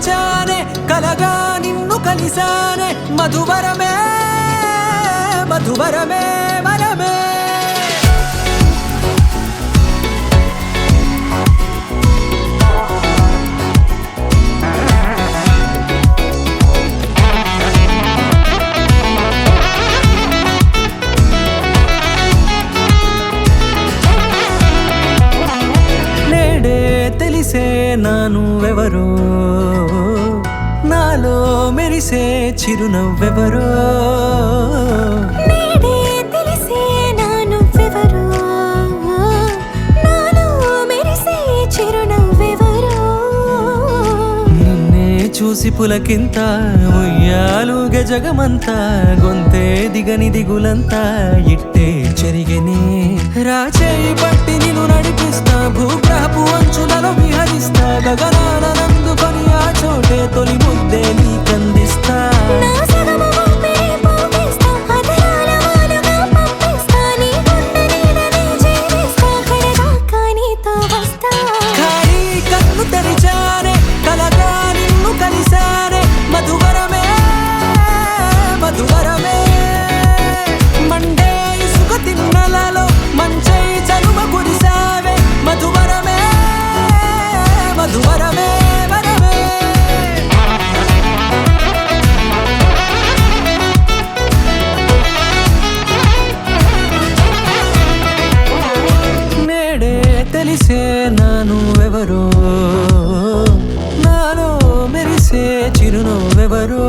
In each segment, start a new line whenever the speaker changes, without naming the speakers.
తెరిచానే కలగా నిన్ను కలిసానే మధువరమే మధువరమే వరమే తెలిసే నానువెవరో నాలో మెరిసే చిరునవ్వెవరో
నేడే తెలిసే నానువెవరో నాలో మెరిసే చిరునవ్వెవరో
నిన్నే చూసి పులకింత ఉయ్యాలుగే జగమంతా గొంతే దిగని దిగులంతా ఇట్టే చెరిగెనే రాచేయి పట్టి నిన్ను నడిపిస్తా భూగ్రహపు అంచులలో విహరిస్తా గగనాన నందుకొని ఆ చోటే తొలి ముద్దే నీకందిస్తా
నా సగము ఊపిరి పోగేస్తా అధరాల వానగా పంపిస్తా నీ గుండె నీడనే జీవిస్తా కడదాకా నీతో వస్తా
ఖాళీ కన్ను తెరిచానే కలగా నిన్ను కలిసానే మధువరమే మధువరమే మండే ఇసుక తిన్నలలో మంచై చలువ కురిసావే మధువరమే మధువరమే వరమే నేడే తెలిసే నానువెవరో నాలో మెరిసే చిరునవ్వెవరో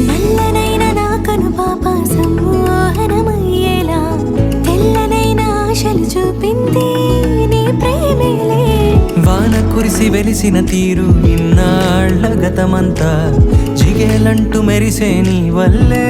నల్లనైన నా కనుపాప సమ్మోహనమయ్యేలా తెల్లనైన ఆశలు చూపింది నీ ప్రేమేలే
వాన కురిసి వెలిసిన తీరు ఇన్నాళ్ల గతమంతా జిగేలంటూ మెరిసే నీ వల్లే